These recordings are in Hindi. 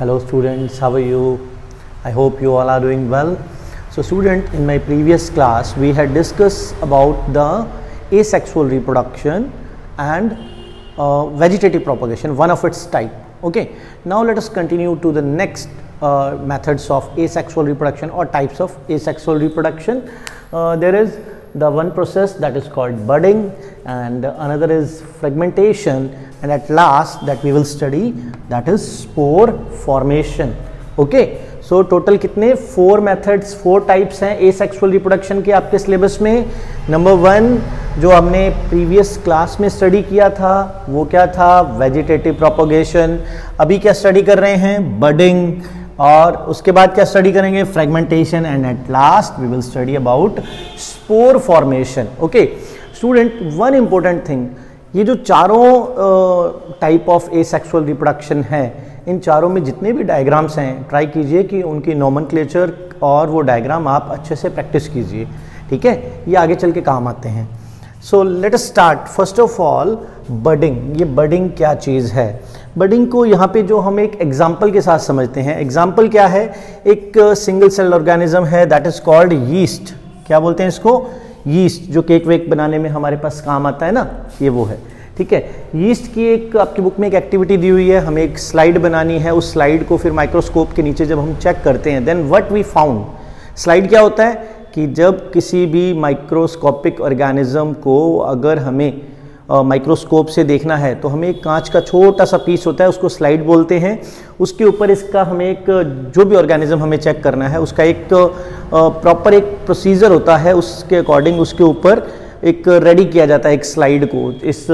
Hello students, how are you? I hope you all are doing well. So student, in my previous class we had discussed about the asexual reproduction and vegetative propagation, one of its type. Okay, now let us continue to the next methods of asexual reproduction or types of asexual reproduction. There is the one process that is called budding, and another is fragmentation, and at last that we will study, that is spore formation. Okay, so total कितने 4 methods, 4 types हैं asexual reproduction के आपके सिलेबस में. नंबर 1 जो हमने प्रीवियस क्लास में स्टडी किया था वो क्या था, वेजिटेटिव प्रोपगेशन. अभी क्या स्टडी कर रहे हैं, बडिंग, और उसके बाद क्या स्टडी करेंगे, fragmentation, and at last we will study about spore formation. Okay student, one important thing, ये जो चारों टाइप ऑफ एसेक्सुअल रिप्रोडक्शन है, इन चारों में जितने भी डायग्राम्स हैं ट्राई कीजिए कि उनकी नोमेनक्लेचर और वो डायग्राम आप अच्छे से प्रैक्टिस कीजिए. ठीक है, ये आगे चल के काम आते हैं. So let us start. First of all budding. ये बडिंग क्या चीज़ है? बडिंग को यहाँ पे जो हम एक एग्जाम्पल के साथ समझते हैं. एग्जाम्पल क्या है, एक सिंगल सेल ऑर्गेनिज्म है दैट इज कॉल्ड यीस्ट. क्या बोलते हैं इसको, यीस्ट, जो केक वेक बनाने में हमारे पास काम आता है ना, ये वो है. ठीक है, यीस्ट की एक आपकी बुक में एक एक्टिविटी दी हुई है, हमें एक स्लाइड बनानी है. उस स्लाइड को फिर माइक्रोस्कोप के नीचे जब हम चेक करते हैं, then what we found. Slide क्या होता है कि जब किसी भी माइक्रोस्कोपिक ऑर्गेनिज्म को अगर हमें माइक्रोस्कोप से देखना है तो हमें एक कांच का छोटा सा पीस होता है, उसको स्लाइड बोलते हैं. उसके ऊपर इसका हमें एक जो भी ऑर्गेनिज्म हमें चेक करना है उसका एक प्रॉपर एक प्रोसीजर होता है, उसके अकॉर्डिंग उसके ऊपर एक रेडी किया जाता है एक स्लाइड को, इस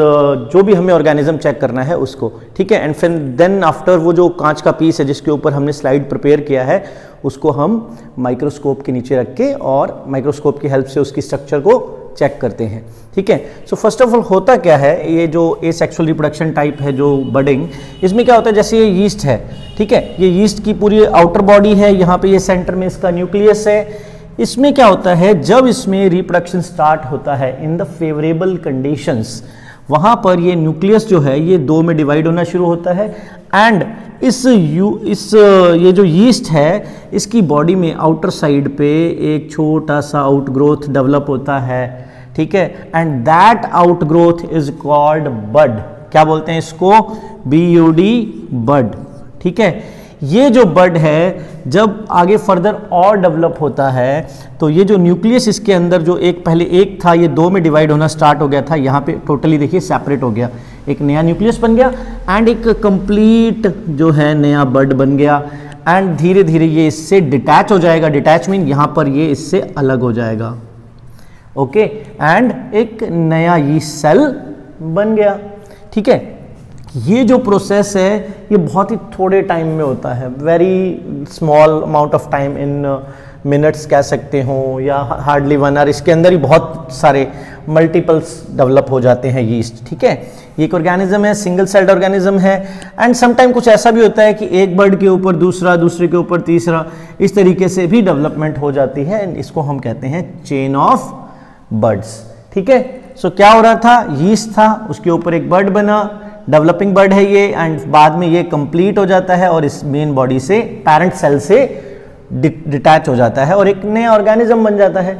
जो भी हमें ऑर्गेनिज्म चेक करना है उसको. ठीक है, एंड फिर देन आफ्टर वो जो कांच का पीस है जिसके ऊपर हमने स्लाइड प्रिपेयर किया है उसको हम माइक्रोस्कोप के नीचे रख के और माइक्रोस्कोप की हेल्प से उसकी स्ट्रक्चर को चेक करते हैं. ठीक है, सो फर्स्ट ऑफ ऑल होता क्या है, ये जो एसेक्सुअल रिप्रोडक्शन टाइप है जो बडिंग, इसमें क्या होता है, जैसे ये यीस्ट है. ठीक है, ये यीस्ट की पूरी आउटर बॉडी है, यहाँ पे ये सेंटर में इसका न्यूक्लियस है. इसमें क्या होता है, जब इसमें रिप्रोडक्शन स्टार्ट होता है इन द फेवरेबल कंडीशंस, वहाँ पर ये न्यूक्लियस जो है ये 2 में डिवाइड होना शुरू होता है. एंड ये जो यीस्ट है इसकी बॉडी में आउटर साइड पे एक छोटा सा आउटग्रोथ डेवलप होता है. ठीक है, and that outgrowth is called bud. क्या बोलते हैं इसको, BUD, बड. ठीक है, ये जो बड है जब आगे फर्दर और डेवलप होता है तो ये जो न्यूक्लियस इसके अंदर जो एक पहले एक था ये 2 में डिवाइड होना स्टार्ट हो गया था, यहाँ पे टोटली देखिए सेपरेट हो गया, एक नया न्यूक्लियस बन गया एंड एक कंप्लीट जो है नया बड बन गया. एंड धीरे धीरे ये इससे डिटैच हो जाएगा. डिटैच मीन यहाँ पर ये इससे अलग हो जाएगा. ओके, एंड एक नया यीस्ट सेल बन गया. ठीक है, ये जो प्रोसेस है ये बहुत ही थोड़े टाइम में होता है, very small amount of time, in minutes कह सकते हो या हार्डली 1 आवर. इसके अंदर ही बहुत सारे मल्टीपल्स डेवलप हो जाते हैं यीस्ट. ठीक है, ये एक ऑर्गेनिज्म है, सिंगल सेल्ड ऑर्गेनिज्म है. एंड समटाइम कुछ ऐसा भी होता है कि एक बर्ड के ऊपर दूसरा, दूसरे के ऊपर तीसरा, इस तरीके से भी डेवलपमेंट हो जाती है. इसको हम कहते हैं चेन ऑफ बर्ड्स. ठीक है, सो क्या हो रहा था, यीस्ट था, उसके ऊपर एक बर्ड बना, डेवलपिंग बर्ड है ये, एंड बाद में ये कंप्लीट हो जाता है और इस मेन बॉडी से, पैरेंट सेल से डिटैच हो जाता है और एक नया ऑर्गेनिज्म बन जाता है.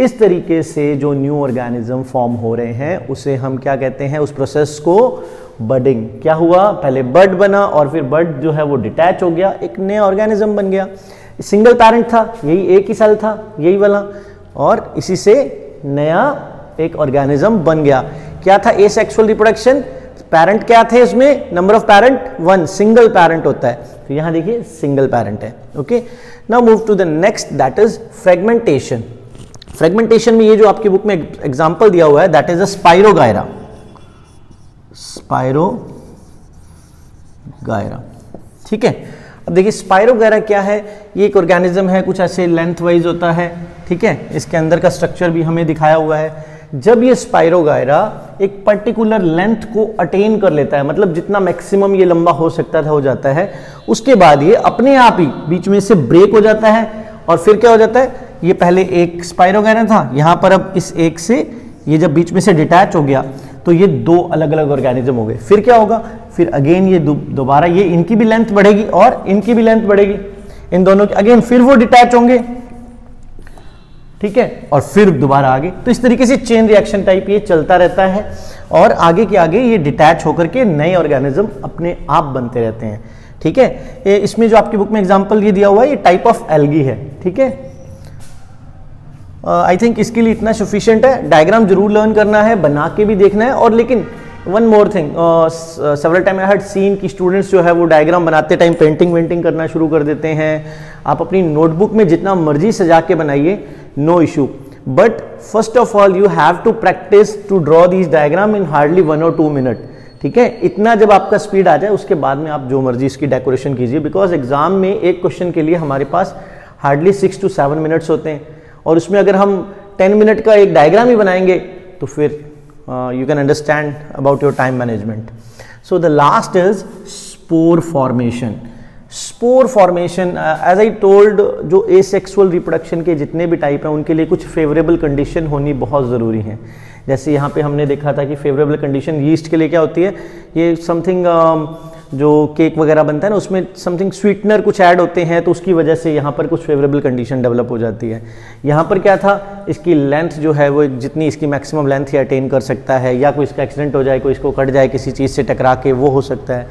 इस तरीके से जो न्यू ऑर्गेनिज्म फॉर्म हो रहे हैं उसे हम क्या कहते हैं, उस प्रोसेस को बडिंग. क्या हुआ, पहले बर्ड बना और फिर बर्ड जो है वो डिटैच हो गया, एक नया ऑर्गेनिज्म बन गया. सिंगल पैरेंट था, यही एक ही सेल था, यही वाला, और इसी से नया एक ऑर्गेनिज्म बन गया. क्या था एसेक्सुअल रिप्रोडक्शन, पैरेंट क्या थे इसमें, number of parent 1, single parent होता है. तो यहां देखिए सिंगल पैरेंट है. Okay, now move to the next, that is fragmentation. Fragmentation में ये जो आपकी बुक में एग्जांपल दिया हुआ है that is a spirogyra. Spirogyra. ठीक है, अब देखिए स्पाइरोगायरा क्या है, ये एक ऑर्गेनिज्म है, कुछ ऐसे लेंथ वाइज होता है. ठीक है, इसके अंदर का स्ट्रक्चर भी हमें दिखाया हुआ है. जब ये स्पाइरोगायरा एक पर्टिकुलर लेंथ को अटेन कर लेता है, मतलब जितना मैक्सिमम ये लंबा हो सकता था हो जाता है, उसके बाद ये अपने आप ही बीच में से ब्रेक हो जाता है और फिर क्या हो जाता है, ये पहले एक स्पाइरोगायरा था, यहाँ पर अब इस एक से ये जब बीच में से डिटैच हो गया तो ये दो अलग अलग ऑर्गेनिज्म हो गए। फिर क्या होगा, फिर अगेन ये दोबारा ये इनकी भी लेंथ बढ़ेगी और इनकी भी लेंथ बढ़ेगी, इन दोनों की अगेन फिर वो डिटैच होंगे, ठीक है, और फिर दोबारा आगे। तो इस तरीके से चेन रिएक्शन टाइप ये चलता रहता है और आगे के आगे ये डिटैच होकर के नए ऑर्गेनिज्म अपने आप बनते रहते हैं, ठीक है। इसमें जो आपकी बुक में एग्जांपल ये दिया हुआ है, ये टाइप ऑफ एल्गी है, ठीक है। आई थिंक इसके लिए इतना सफिशिएंट है। डायग्राम जरूर लर्न करना है, बना के भी देखना है। और लेकिन one more thing, several time I had seen कि स्टूडेंट्स जो है वो डायग्राम बनाते टाइम पेंटिंग वेंटिंग करना शुरू कर देते हैं। आप अपनी नोटबुक में जितना मर्जी सजा के बनाइए, no issue, but first of all you have to practice to draw these diagram in hardly 1 or 2 minute, ठीक है। इतना जब आपका स्पीड आ जाए उसके बाद में आप जो मर्जी इसकी डेकोरेशन कीजिए, बिकॉज एग्जाम में एक क्वेश्चन के लिए हमारे पास हार्डली 6 to 7 मिनट्स होते हैं और उसमें अगर हम 10 मिनट का एक डायग्राम ही बनाएंगे तो फिर you can understand about your time management. So the last is spore formation. Spore formation, as I told, जो asexual reproduction के जितने भी टाइप हैं उनके लिए कुछ फेवरेबल कंडीशन होनी बहुत ज़रूरी है। जैसे यहाँ पे हमने देखा था कि फेवरेबल कंडीशन यीस्ट के लिए क्या होती है, ये समथिंग जो केक वगैरह बनता है ना उसमें समथिंग स्वीटनर कुछ ऐड होते हैं, तो उसकी वजह से यहाँ पर कुछ फेवरेबल कंडीशन डेवलप हो जाती है। यहाँ पर क्या था, इसकी लेंथ जो है वो जितनी इसकी मैक्सिमम लेंथ ही अटेन कर सकता है, या कोई इसका एक्सीडेंट हो जाए, कोई इसको कट जाए किसी चीज़ से टकरा के, वो हो सकता है।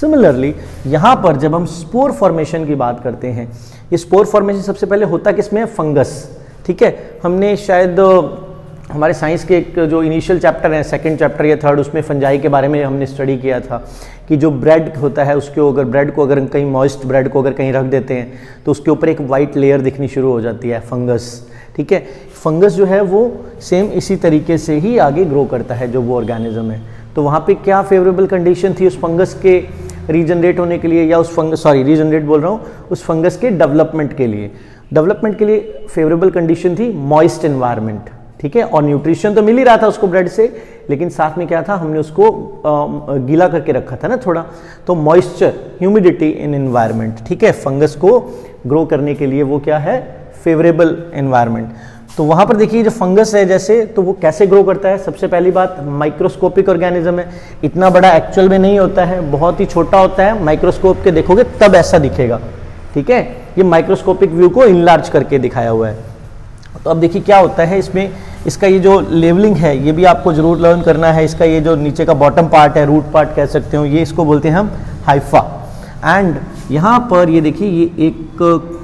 सिमिलरली यहाँ पर जब हम स्पोर फॉर्मेशन की बात करते हैं, ये स्पोर फॉर्मेशन सबसे पहले होता किसमें, फंगस, ठीक है। हमने शायद हमारे साइंस के एक जो इनिशियल चैप्टर है, सेकंड चैप्टर या थर्ड, उसमें फंजाई के बारे में हमने स्टडी किया था कि जो ब्रेड होता है उसके अगर ब्रेड को अगर कहीं मॉइस्ट ब्रेड को अगर कहीं रख देते हैं तो उसके ऊपर एक वाइट लेयर दिखनी शुरू हो जाती है, फंगस, ठीक है। फंगस जो है वो सेम इसी तरीके से ही आगे ग्रो करता है जो वो ऑर्गेनिज्म है। तो वहाँ पे क्या फेवरेबल कंडीशन थी उस फंगस के रीजनरेट होने के लिए, या उस फंगस, सॉरी रीजनरेट बोल रहा हूँ, उस फंगस के डेवलपमेंट के लिए। डेवलपमेंट के लिए फेवरेबल कंडीशन थी मॉइस्ट एनवायरनमेंट, ठीक है। और न्यूट्रिशन तो मिल ही रहा था उसको ब्रेड से, लेकिन साथ में क्या था, हमने उसको गीला करके रखा था ना थोड़ा, तो मॉइस्चर, ह्यूमिडिटी इन एनवायरनमेंट, ठीक है। फंगस को ग्रो करने के लिए वो क्या है, फेवरेबल एनवायरनमेंट। तो वहाँ पर देखिए जो फंगस है जैसे, तो वो कैसे ग्रो करता है, सबसे पहली बात माइक्रोस्कोपिक ऑर्गेनिज्म है, इतना बड़ा एक्चुअल में नहीं होता है, बहुत ही छोटा होता है, माइक्रोस्कोप के देखोगे तब ऐसा दिखेगा, ठीक है। ये माइक्रोस्कोपिक व्यू को इनलार्ज करके दिखाया हुआ है। तो अब देखिए क्या होता है इसमें, इसका ये जो लेवलिंग है ये भी आपको जरूर लर्न करना है। इसका ये जो नीचे का बॉटम पार्ट है, रूट पार्ट कह सकते हो, ये इसको बोलते हैं हम हाइफा। एंड यहाँ पर ये देखिए ये एक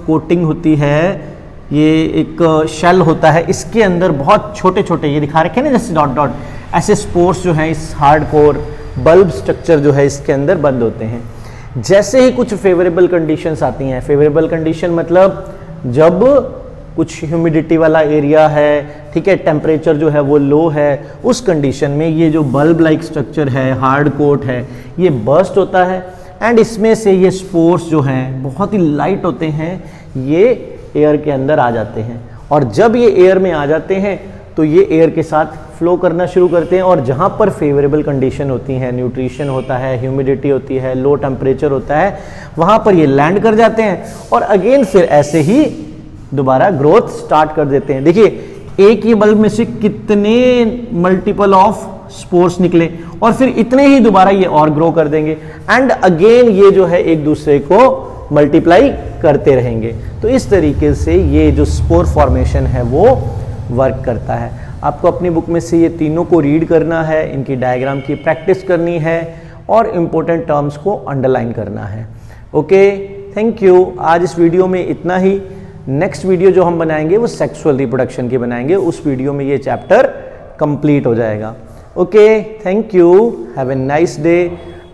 कोटिंग होती है, ये एक शेल होता है, इसके अंदर बहुत छोटे छोटे ये दिखा रखे हैं ना जैसे डॉट डॉट, ऐसे स्पोर्स जो हैं इस हार्ड कोर बल्ब स्ट्रक्चर जो है इसके अंदर बंद होते हैं। जैसे ही कुछ फेवरेबल कंडीशंस आती हैं, फेवरेबल कंडीशन मतलब जब कुछ ह्यूमिडिटी वाला एरिया है, ठीक है, टेम्परेचर जो है वो लो है, उस कंडीशन में ये जो बल्ब लाइक स्ट्रक्चर है, हार्ड कोट है, ये बर्स्ट होता है एंड इसमें से ये स्पोर्स जो हैं बहुत ही लाइट होते हैं, ये एयर के अंदर आ जाते हैं। और जब ये एयर में आ जाते हैं तो ये एयर के साथ फ्लो करना शुरू करते हैं, और जहाँ पर फेवरेबल कंडीशन होती हैं, न्यूट्रिशन होता है, ह्यूमिडिटी होती है, लो टेम्परेचर होता है, वहाँ पर ये लैंड कर जाते हैं और अगेन फिर ऐसे ही दोबारा ग्रोथ स्टार्ट कर देते हैं। देखिए एक ही बल्ब में से कितने मल्टीपल ऑफ स्पोर्स निकले और फिर इतने ही दोबारा ये और ग्रो कर देंगे एंड अगेन ये जो है एक दूसरे को मल्टीप्लाई करते रहेंगे। तो इस तरीके से ये जो स्पोर फॉर्मेशन है वो वर्क करता है। आपको अपनी बुक में से ये तीनों को रीड करना है, इनकी डायग्राम की प्रैक्टिस करनी है और इंपॉर्टेंट टर्म्स को अंडरलाइन करना है। Okay, thank you. आज इस वीडियो में इतना ही। नेक्स्ट वीडियो जो हम बनाएंगे वो सेक्सुअल रिप्रोडक्शन की बनाएंगे, उस वीडियो में ये चैप्टर कंप्लीट हो जाएगा। Okay, thank you, have a nice day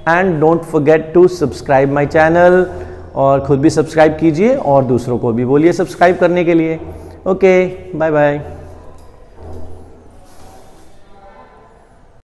and don't forget to subscribe my channel, और खुद भी सब्सक्राइब कीजिए और दूसरों को भी बोलिए सब्सक्राइब करने के लिए। Okay, bye bye.